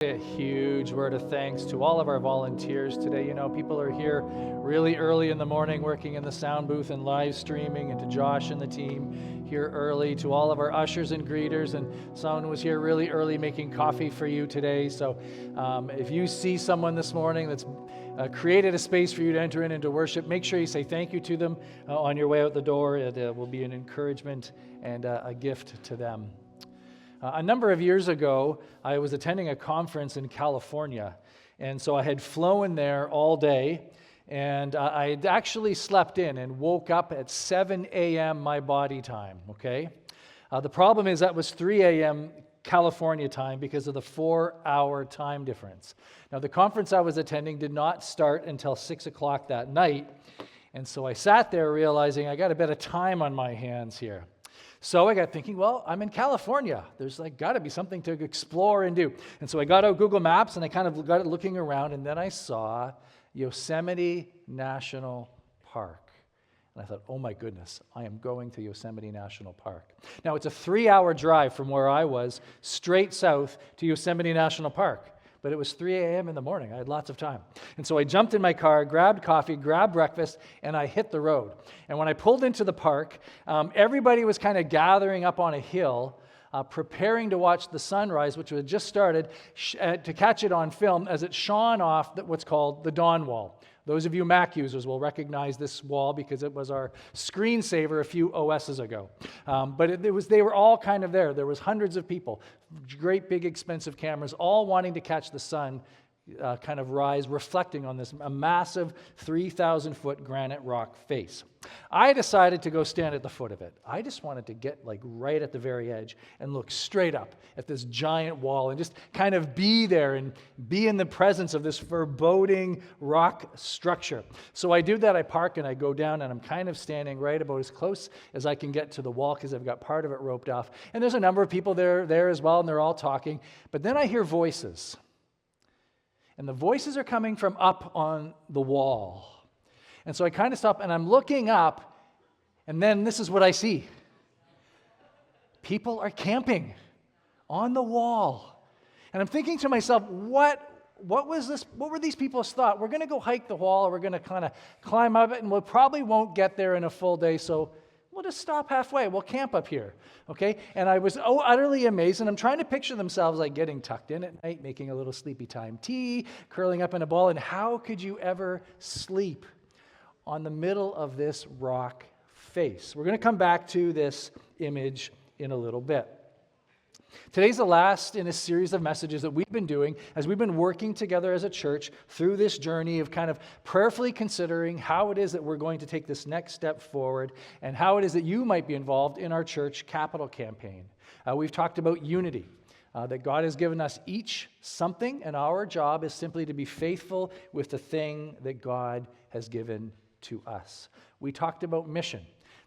A huge word of thanks to all of our volunteers today. You know, people are here really early in the morning working in the sound booth and live streaming, and to Josh and the team here early, to all of our ushers and greeters, and someone was here really early making coffee for you today. So if you see someone this morning that's created a space for you to enter in into worship, make sure you say thank you to them on your way out the door. It will be an encouragement and a gift to them. A number of years ago, I was attending a conference in California, and so I had flown there all day, and I had actually slept in and woke up at 7 a.m. my body time, okay? The problem is that was 3 a.m. California time because of the 4-hour time difference. Now, the conference I was attending did not start until 6 o'clock that night, and so I sat there realizing I got a bit of time on my hands here. So I got thinking, well, I'm in California. There's got to be something to explore and do. And so I got out Google Maps and I kind of got it looking around, and then I saw Yosemite National Park. And I thought, oh my goodness, I am going to Yosemite National Park. Now, it's a 3-hour drive from where I was straight south to Yosemite National Park. But it was 3 a.m. in the morning. I had lots of time. And so I jumped in my car, grabbed coffee, grabbed breakfast, and I hit the road. And when I pulled into the park, everybody was kind of gathering up on a hill, preparing to watch the sunrise, which had just started, to catch it on film as it shone off what's called the dawn wall. Those of you Mac users will recognize this wall because it was our screensaver a few OSs ago. But they were all kind of there. There was hundreds of people, great big expensive cameras, all wanting to catch the sun kind of rise, reflecting on this massive 3,000-foot granite rock face. I decided to go stand at the foot of it. I just wanted to get right at the very edge and look straight up at this giant wall and just kind of be there and be in the presence of this foreboding rock structure. So I do that. I park and I go down, and I'm kind of standing right about as close as I can get to the wall because I've got part of it roped off. And there's a number of people there as well, and they're all talking. But then I hear voices. And the voices are coming from up on the wall. And so I kind of stop and I'm looking up, and then this is what I see. People are camping on the wall. And I'm thinking to myself, what was this? What were these people's thought? We're going to go hike the wall, or we're going to kind of climb up it, and we probably won't get there in a full day, so we'll just stop halfway. We'll camp up here, okay? And I was utterly amazed, and I'm trying to picture themselves getting tucked in at night, making a little sleepy time tea, curling up in a ball, and how could you ever sleep on the middle of this rock face? We're going to come back to this image in a little bit. Today's the last in a series of messages that we've been doing as we've been working together as a church through this journey of kind of prayerfully considering how it is that we're going to take this next step forward and how it is that you might be involved in our church capital campaign. We've talked about unity, that God has given us each something, and our job is simply to be faithful with the thing that God has given to us. We talked about mission,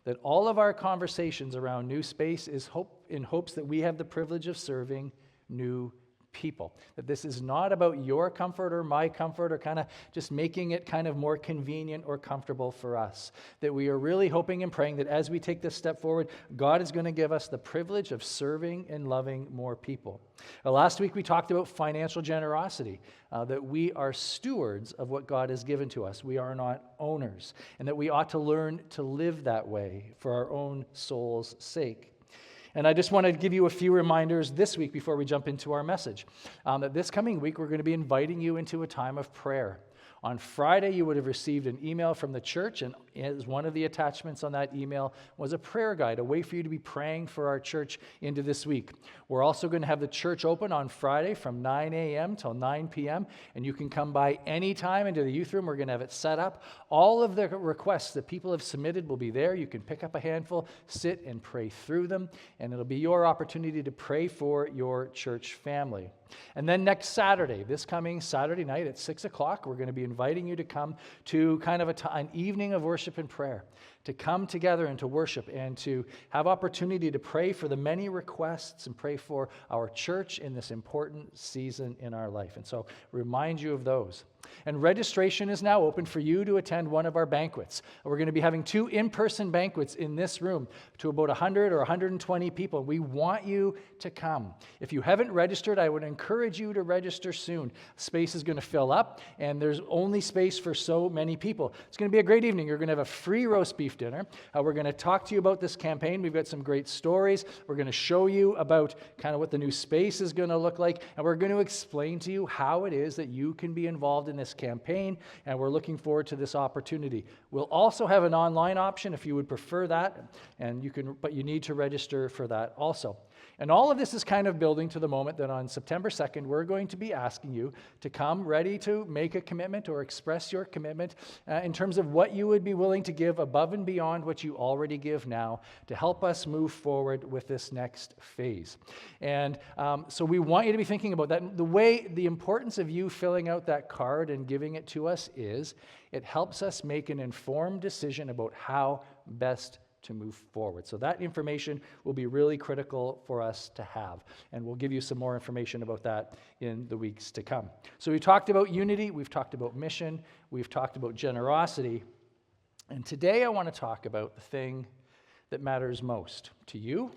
that all of our conversations around New Space is in hopes that we have the privilege of serving new people. That this is not about your comfort or my comfort or kind of just making it kind of more convenient or comfortable for us. That we are really hoping and praying that as we take this step forward, God is going to give us the privilege of serving and loving more people. Last week we talked about financial generosity, that we are stewards of what God has given to us. We are not owners, and that we ought to learn to live that way for our own soul's sake. And I just want to give you a few reminders this week before we jump into our message. That this coming week, we're going to be inviting you into a time of prayer. On Friday, you would have received an email from the church, and as one of the attachments on that email was a prayer guide, a way for you to be praying for our church into this week. We're also going to have the church open on Friday from 9 a.m. till 9 p.m., and you can come by anytime into the youth room. We're going to have it set up. All of the requests that people have submitted will be there. You can pick up a handful, sit and pray through them, and it'll be your opportunity to pray for your church family. And then next Saturday, this coming Saturday night at 6 o'clock, we're going to be inviting you to come to kind of an evening of worship and prayer, to come together and to worship and to have opportunity to pray for the many requests and pray for our church in this important season in our life. And so remind you of those. And registration is now open for you to attend one of our banquets. We're going to be having 2 in-person banquets in this room to about 100 or 120 people. We want you to come. If you haven't registered, I would encourage you to register soon. Space is going to fill up, and there's only space for so many people. It's going to be a great evening. You're going to have a free roast beef dinner. We're going to talk to you about this campaign. We've got some great stories. We're going to show you about kind of what the new space is going to look like, and we're going to explain to you how it is that you can be involved in this campaign, and we're looking forward to this opportunity. We'll also have an online option if you would prefer that, but you need to register for that also. And all of this is kind of building to the moment that on September 2nd, we're going to be asking you to come ready to make a commitment or express your commitment in terms of what you would be willing to give above and beyond what you already give now to help us move forward with this next phase. And so we want you to be thinking about that. The importance of you filling out that card and giving it to us is it helps us make an informed decision about how best to move forward. So that information will be really critical for us to have, and we'll give you some more information about that in the weeks to come. So we talked about unity, we've talked about mission, we've talked about generosity, and today I want to talk about the thing that matters most to you,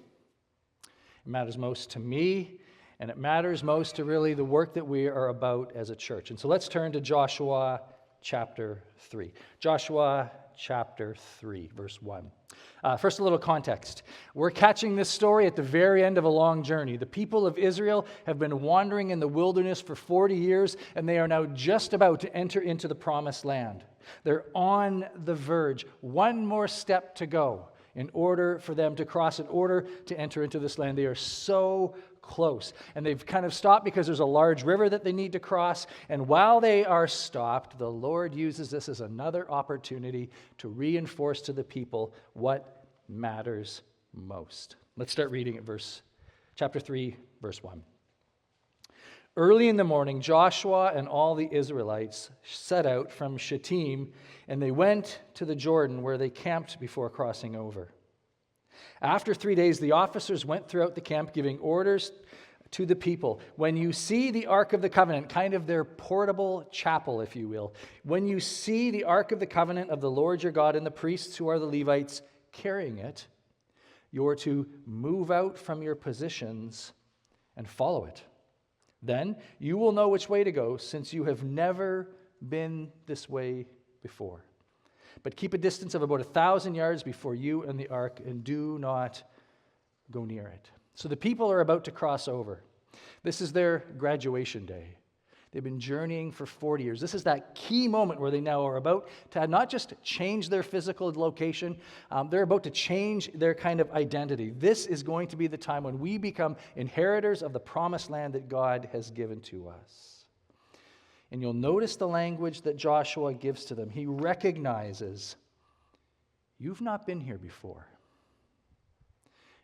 it matters most to me, and it matters most to really the work that we are about as a church. And so let's turn to Joshua chapter 3. Joshua chapter 3, verse 1. First, a little context. We're catching this story at the very end of a long journey. The people of Israel have been wandering in the wilderness for 40 years, and they are now just about to enter into the promised land. They're on the verge. One more step to go in order for them to cross, in order to enter into this land. They are so close. And they've kind of stopped because there's a large river that they need to cross. And while they are stopped, the Lord uses this as another opportunity to reinforce to the people what matters most. Let's start reading at chapter 3, verse 1. Early in the morning, Joshua and all the Israelites set out from Shittim, and they went to the Jordan, where they camped before crossing over. After 3 days, the officers went throughout the camp, giving orders to the people. When you see the Ark of the Covenant, kind of their portable chapel, if you will, when you see the Ark of the Covenant of the Lord your God and the priests who are the Levites carrying it, you're to move out from your positions and follow it. Then you will know which way to go, since you have never been this way before. But keep a distance of about 1,000 yards before you and the ark, and do not go near it. So the people are about to cross over. This is their graduation day. They've been journeying for 40 years. This is that key moment where they now are about to not just change their physical location, they're about to change their kind of identity. This is going to be the time when we become inheritors of the promised land that God has given to us. And you'll notice the language that Joshua gives to them. He recognizes, you've not been here before.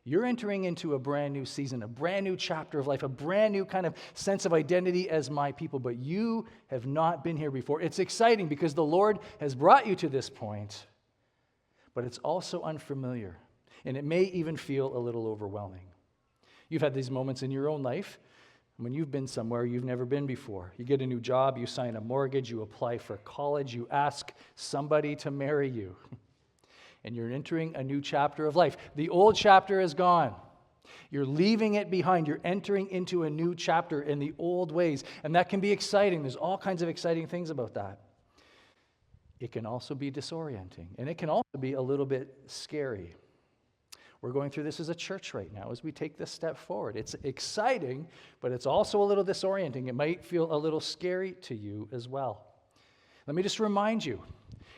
You're entering into a brand new season, a brand new chapter of life, a brand new kind of sense of identity as my people, but you have not been here before. It's exciting because the Lord has brought you to this point, but it's also unfamiliar, and it may even feel a little overwhelming. You've had these moments in your own life when you've been somewhere you've never been before. You get a new job, you sign a mortgage, you apply for college, you ask somebody to marry you. And you're entering a new chapter of life. The old chapter is gone. You're leaving it behind. You're entering into a new chapter in the old ways. And that can be exciting. There's all kinds of exciting things about that. It can also be disorienting. And it can also be a little bit scary. We're going through this as a church right now as we take this step forward. It's exciting, but it's also a little disorienting. It might feel a little scary to you as well. Let me just remind you,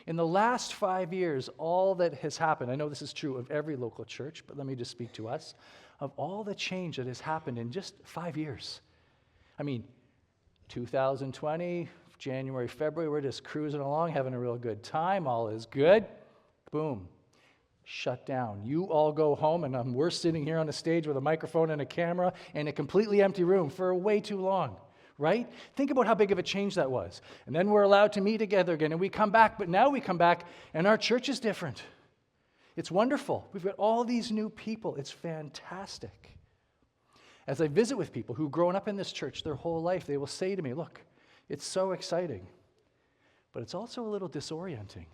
in the last 5 years, all that has happened, I know this is true of every local church, but let me just speak to us, of all the change that has happened in just 5 years. I mean, 2020, January, February, we're just cruising along, having a real good time, all is good. Boom, shut down. You all go home, and we're sitting here on the stage with a microphone and a camera in a completely empty room for way too long. Right? Think about how big of a change that was. And then we're allowed to meet together again, and we come back, but now we come back, and our church is different. It's wonderful. We've got all these new people. It's fantastic. As I visit with people who've grown up in this church their whole life, they will say to me, look, it's so exciting, but it's also a little disorienting.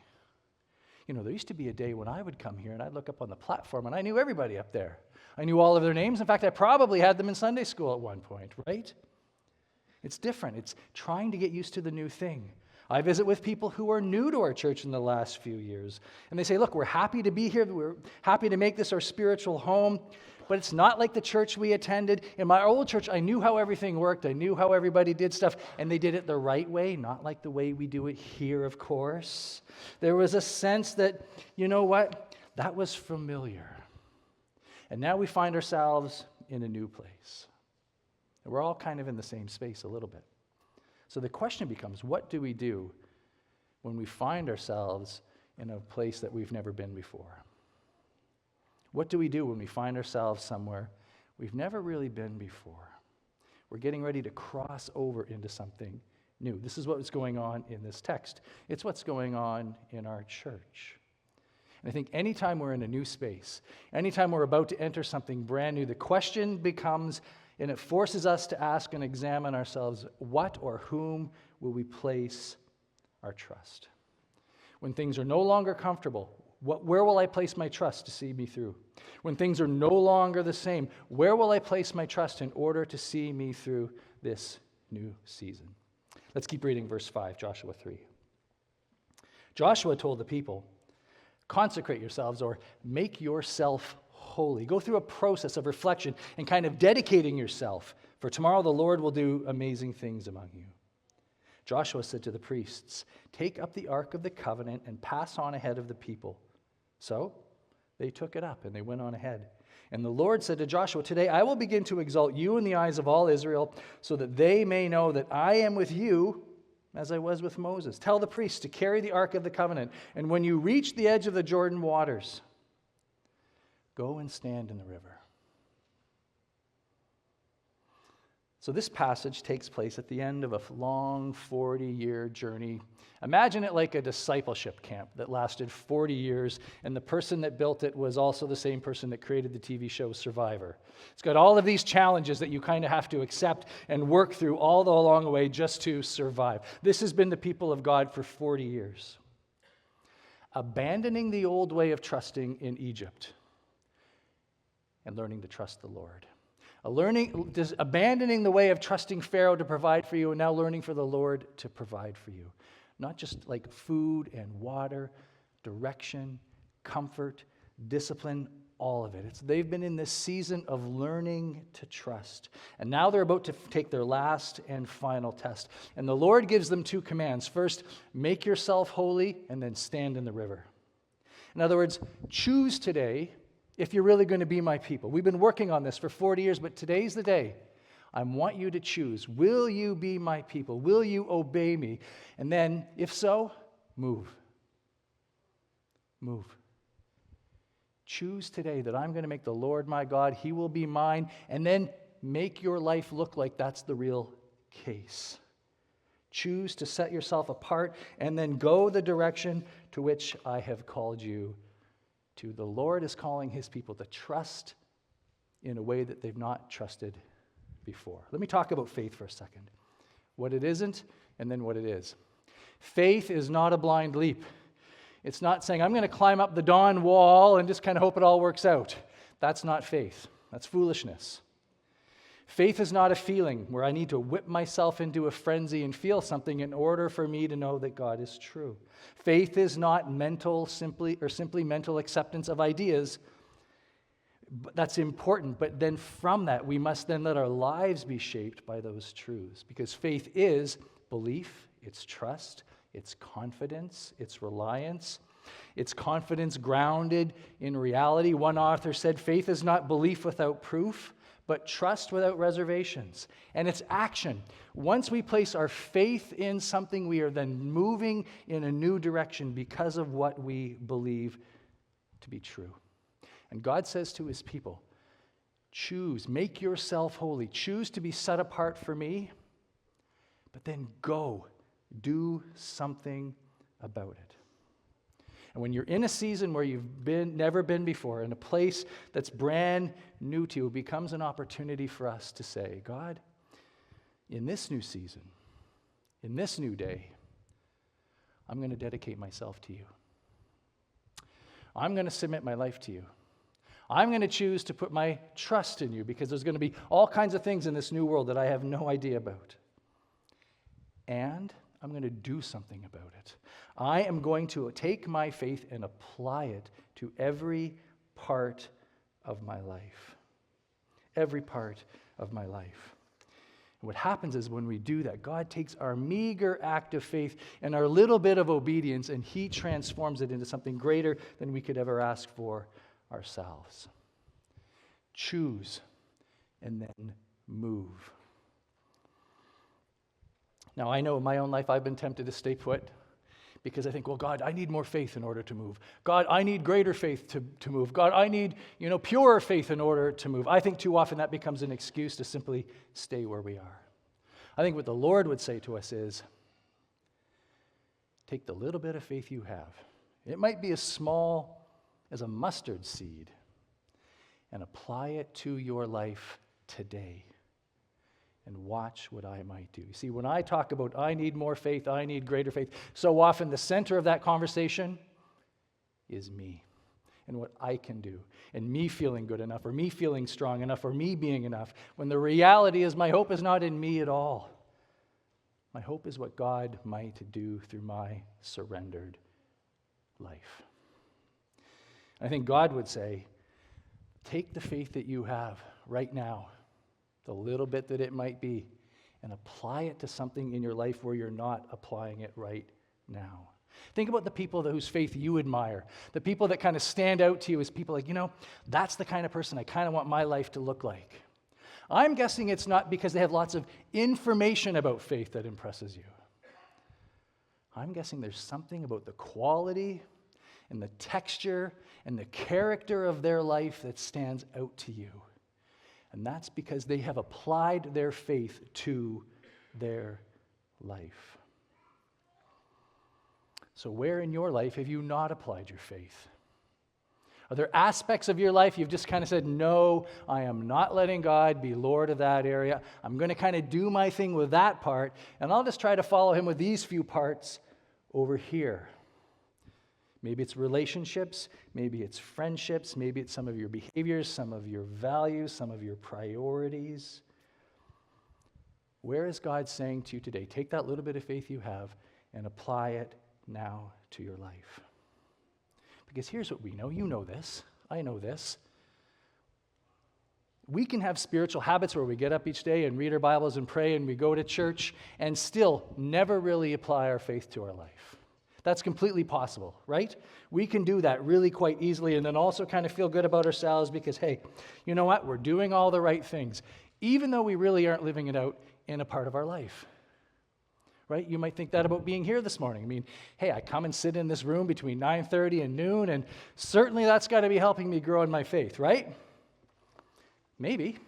You know, there used to be a day when I would come here and I'd look up on the platform and I knew everybody up there. I knew all of their names. In fact, I probably had them in Sunday school at one point, right? It's different. It's trying to get used to the new thing. I visit with people who are new to our church in the last few years, and they say, look, we're happy to be here. We're happy to make this our spiritual home, but it's not like the church we attended. In my old church, I knew how everything worked. I knew how everybody did stuff, and they did it the right way, not like the way we do it here, of course. There was a sense that, you know what, that was familiar. And now we find ourselves in a new place. And we're all kind of in the same space a little bit. So the question becomes, what do we do when we find ourselves in a place that we've never been before? What do we do when we find ourselves somewhere we've never really been before? We're getting ready to cross over into something new. This is what's going on in this text. It's what's going on in our church. And I think anytime we're in a new space, anytime we're about to enter something brand new, the question becomes, and it forces us to ask and examine ourselves, what or whom will we place our trust? When things are no longer comfortable, where will I place my trust to see me through? When things are no longer the same, where will I place my trust in order to see me through this new season? Let's keep reading verse 5, Joshua 3. Joshua told the people, consecrate yourselves or make yourself holy. Go through a process of reflection and kind of dedicating yourself, for tomorrow the Lord will do amazing things among you. Joshua said to the priests, take up the ark of the covenant and pass on ahead of the people. So they took it up and they went on ahead. And the Lord said to Joshua, today I will begin to exalt you in the eyes of all Israel, so that they may know that I am with you as I was with Moses. Tell the priests to carry the ark of the covenant, and when you reach the edge of the Jordan waters, go and stand in the river. So this passage takes place at the end of a long 40-year journey. Imagine it like a discipleship camp that lasted 40 years, and the person that built it was also the same person that created the TV show Survivor. It's got all of these challenges that you kind of have to accept and work through all along the way just to survive. This has been the people of God for 40 years. Abandoning the old way of trusting in Egypt and learning to trust the Lord. Abandoning the way of trusting Pharaoh to provide for you and now learning for the Lord to provide for you. Not just like food and water, direction, comfort, discipline, all of it. They've been in this season of learning to trust. And now they're about to take their last and final test. And the Lord gives them two commands. First, make yourself holy, and then stand in the river. In other words, choose today if you're really going to be my people. We've been working on this for 40 years, but today's the day. I want you to choose. Will you be my people? Will you obey me? And then, if so, move. Move. Choose today that I'm going to make the Lord my God. He will be mine. And then make your life look like that's the real case. Choose to set yourself apart and then go the direction to which I have called you to. The Lord is calling his people to trust in a way that they've not trusted before. Let me talk about faith for a second. What it isn't, and then what it is. Faith is not a blind leap. It's not saying, I'm going to climb up the dawn wall and just kind of hope it all works out. That's not faith. That's foolishness. Faith is not a feeling where I need to whip myself into a frenzy and feel something in order for me to know that God is true. Faith is not simply mental acceptance of ideas. That's important, but then from that, we must then let our lives be shaped by those truths. Because faith is belief, it's trust, it's confidence, it's reliance, it's confidence grounded in reality. One author said, faith is not belief without proof, but trust without reservations. And it's action. Once we place our faith in something, we are then moving in a new direction because of what we believe to be true. And God says to his people, choose, make yourself holy, choose to be set apart for me, but then go, do something about it. And when you're in a season where you've never been before, in a place that's brand new to you, it becomes an opportunity for us to say, God, in this new season, in this new day, I'm going to dedicate myself to you. I'm going to submit my life to you. I'm going to choose to put my trust in you because there's going to be all kinds of things in this new world that I have no idea about. And I'm going to do something about it. I am going to take my faith and apply it to every part of my life. Every part of my life. And what happens is when we do that, God takes our meager act of faith and our little bit of obedience, and he transforms it into something greater than we could ever ask for ourselves. Choose and then move. Now, I know in my own life I've been tempted to stay put because I think, well, God, I need more faith in order to move. God, I need greater faith to move. God, I need, purer faith in order to move. I think too often that becomes an excuse to simply stay where we are. I think what the Lord would say to us is, take the little bit of faith you have. It might be as small as a mustard seed, and apply it to your life today. And watch what I might do. You see, when I talk about I need more faith, I need greater faith, so often the center of that conversation is me and what I can do, and me feeling good enough, or me feeling strong enough, or me being enough, when the reality is my hope is not in me at all. My hope is what God might do through my surrendered life. I think God would say, take the faith that you have right now, the little bit that it might be, and apply it to something in your life where you're not applying it right now. Think about the people whose faith you admire, the people that kind of stand out to you as people like, that's the kind of person I kind of want my life to look like. I'm guessing it's not because they have lots of information about faith that impresses you. I'm guessing there's something about the quality and the texture and the character of their life that stands out to you. And that's because they have applied their faith to their life. So where in your life have you not applied your faith? Are there aspects of your life you've just kind of said, no, I am not letting God be Lord of that area. I'm going to kind of do my thing with that part, and I'll just try to follow him with these few parts over here. Maybe it's relationships, maybe it's friendships, maybe it's some of your behaviors, some of your values, some of your priorities. Where is God saying to you today, take that little bit of faith you have and apply it now to your life? Because here's what we know. You know this. I know this. We can have spiritual habits where we get up each day and read our Bibles and pray and we go to church and still never really apply our faith to our life. That's completely possible, right? We can do that really quite easily and then also kind of feel good about ourselves because, hey, you know what? We're doing all the right things, even though we really aren't living it out in a part of our life, right? You might think that about being here this morning. I mean, hey, I come and sit in this room between 9:30 and noon, and certainly that's got to be helping me grow in my faith, right? Maybe.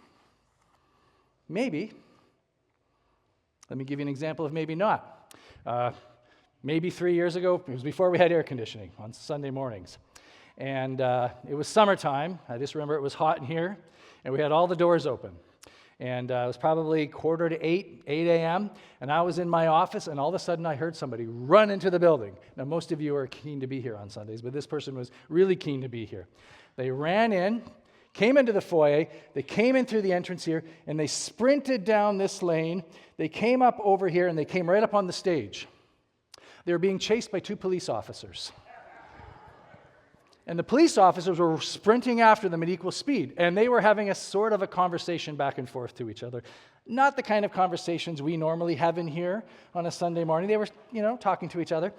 Maybe. Let me give you an example of maybe not. Maybe 3 years ago, it was before we had air conditioning on Sunday mornings. And it was summertime. I just remember it was hot in here, and we had all the doors open. And it was probably 7:45, 8 a.m., and I was in my office, and all of a sudden I heard somebody run into the building. Now, most of you are keen to be here on Sundays, but this person was really keen to be here. They ran in, came into the foyer, they came in through the entrance here, and they sprinted down this lane. They came up over here, and they came right up on the stage. They were being chased by 2 police officers. And the police officers were sprinting after them at equal speed, and they were having a sort of a conversation back and forth to each other. Not the kind of conversations we normally have in here on a Sunday morning. They were, talking to each other.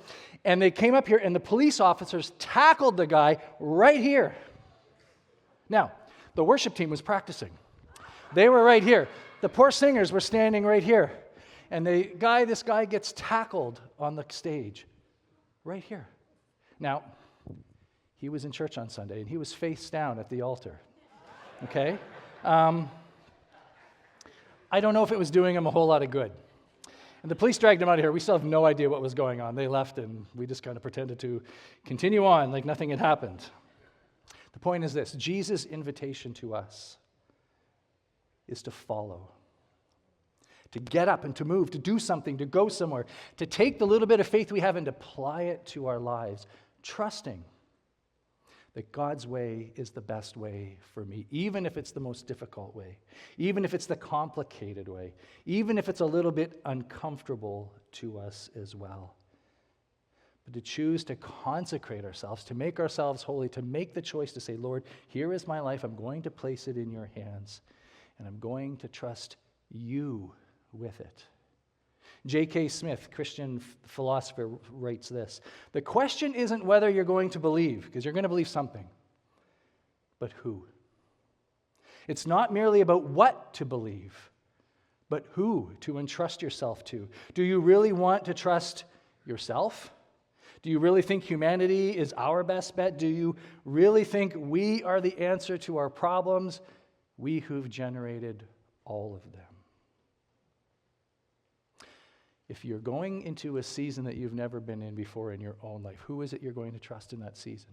And they came up here, and the police officers tackled the guy right here. Now, the worship team was practicing. They were right here. The poor singers were standing right here. And this guy gets tackled on the stage right here. Now, he was in church on Sunday, and he was face down at the altar, okay? I don't know if it was doing him a whole lot of good. And the police dragged him out of here. We still have no idea what was going on. They left, and we just kind of pretended to continue on like nothing had happened. The point is this: Jesus' invitation to us is to follow, to get up and to move, to do something, to go somewhere, to take the little bit of faith we have and apply it to our lives, trusting that God's way is the best way for me, even if it's the most difficult way, even if it's the complicated way, even if it's a little bit uncomfortable to us as well. But to choose to consecrate ourselves, to make ourselves holy, to make the choice to say, Lord, here is my life. I'm going to place it in your hands, and I'm going to trust you with it. J.K. Smith, Christian philosopher, writes this: the question isn't whether you're going to believe, because you're going to believe something, but who. It's not merely about what to believe, but who to entrust yourself to. Do you really want to trust yourself? Do you really think humanity is our best bet? Do you really think we are the answer to our problems, we who've generated all of them? If you're going into a season that you've never been in before in your own life, who is it you're going to trust in that season?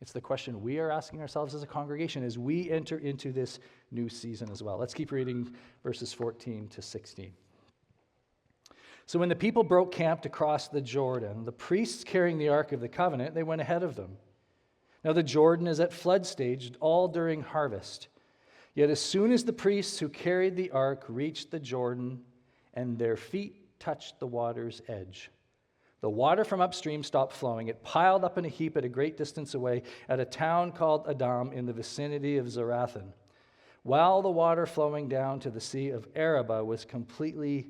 It's the question we are asking ourselves as a congregation as we enter into this new season as well. Let's keep reading verses 14 to 16. So when the people broke camp to cross the Jordan, the priests carrying the Ark of the Covenant, they went ahead of them. Now the Jordan is at flood stage, all during harvest. Yet as soon as the priests who carried the Ark reached the Jordan, and their feet touched the water's edge, the water from upstream stopped flowing. It piled up in a heap at a great distance away at a town called Adam in the vicinity of Zarathan, while the water flowing down to the Sea of Arabah was completely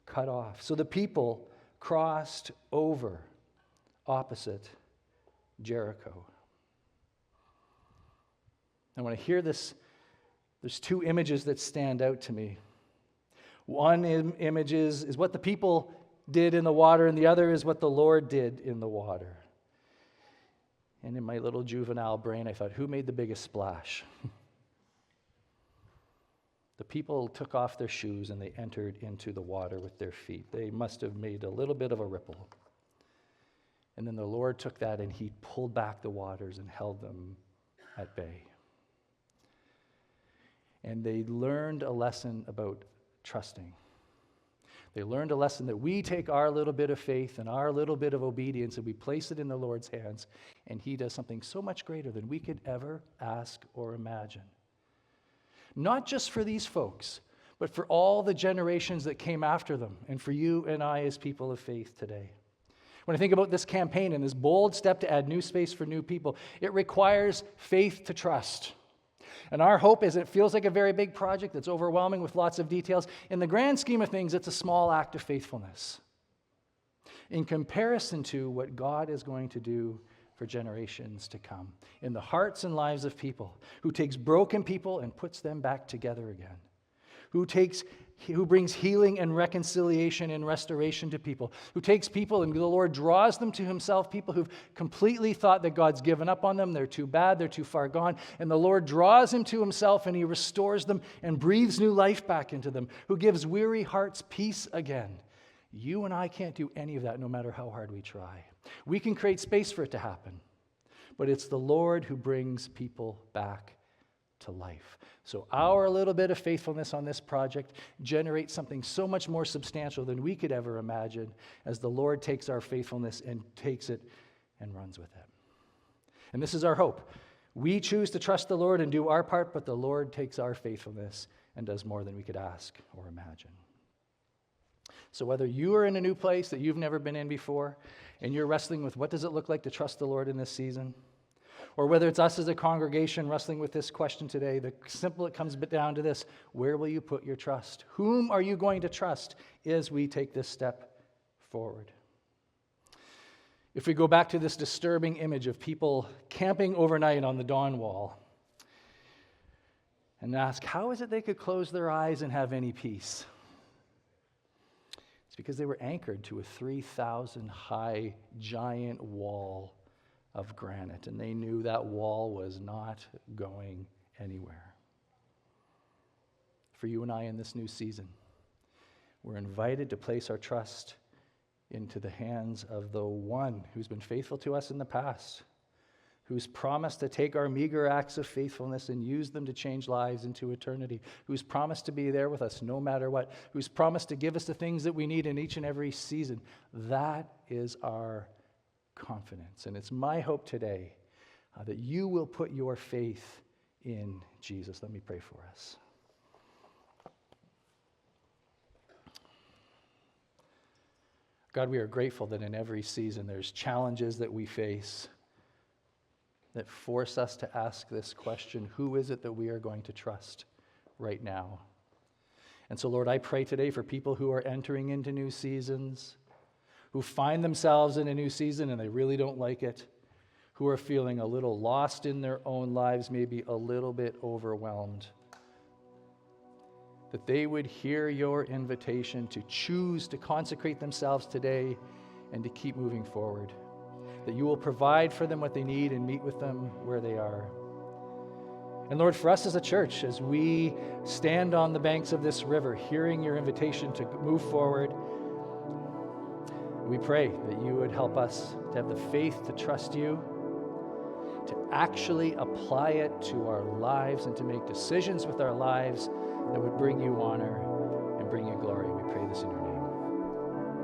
cut off. So the people crossed over opposite Jericho. And when I hear this, there's two images that stand out to me. One image is what the people did in the water, and the other is what the Lord did in the water. And in my little juvenile brain, I thought, who made the biggest splash? The people took off their shoes and they entered into the water with their feet. They must have made a little bit of a ripple. And then the Lord took that and he pulled back the waters and held them at bay. And they learned a lesson about trusting. They learned a lesson that we take our little bit of faith and our little bit of obedience and we place it in the Lord's hands, and he does something so much greater than we could ever ask or imagine. Not just for these folks, but for all the generations that came after them, and for you and I as people of faith today. When I think about this campaign and this bold step to add new space for new people, it requires faith to trust. And our hope is it feels like a very big project that's overwhelming with lots of details. In the grand scheme of things, it's a small act of faithfulness in comparison to what God is going to do for generations to come in the hearts and lives of people, who takes broken people and puts them back together again, who brings healing and reconciliation and restoration to people, who takes people and the Lord draws them to himself, people who've completely thought that God's given up on them, they're too bad, they're too far gone, and the Lord draws them to himself and he restores them and breathes new life back into them, who gives weary hearts peace again. You and I can't do any of that no matter how hard we try. We can create space for it to happen, but it's the Lord who brings people back to life. So our little bit of faithfulness on this project generates something so much more substantial than we could ever imagine as the Lord takes our faithfulness and takes it and runs with it. And this is our hope. We choose to trust the Lord and do our part, but the Lord takes our faithfulness and does more than we could ask or imagine. So whether you are in a new place that you've never been in before and you're wrestling with what does it look like to trust the Lord in this season, or whether it's us as a congregation wrestling with this question today, it comes down to this: where will you put your trust? Whom are you going to trust as we take this step forward? If we go back to this disturbing image of people camping overnight on the dawn wall and ask, how is it they could close their eyes and have any peace? It's because they were anchored to a 3,000 high giant wall of granite, and they knew that wall was not going anywhere. For you and I in this new season, We're invited to place our trust into the hands of the one who's been faithful to us in the past, who's promised to take our meager acts of faithfulness and use them to change lives into eternity, who's promised to be there with us no matter what, who's promised to give us the things that we need in each and every season. That is our confidence. And it's my hope today that you will put your faith in Jesus. Let me pray for us. God, we are grateful that in every season there's challenges that we face that force us to ask this question: who is it that we are going to trust right now? And so, Lord, I pray today for people who are entering into new seasons, who find themselves in a new season and they really don't like it, who are feeling a little lost in their own lives, maybe a little bit overwhelmed, that they would hear your invitation to choose to consecrate themselves today and to keep moving forward, that you will provide for them what they need and meet with them where they are. And Lord, for us as a church, as we stand on the banks of this river, hearing your invitation to move forward, we pray that you would help us to have the faith to trust you, to actually apply it to our lives and to make decisions with our lives that would bring you honor and bring you glory. We pray this in your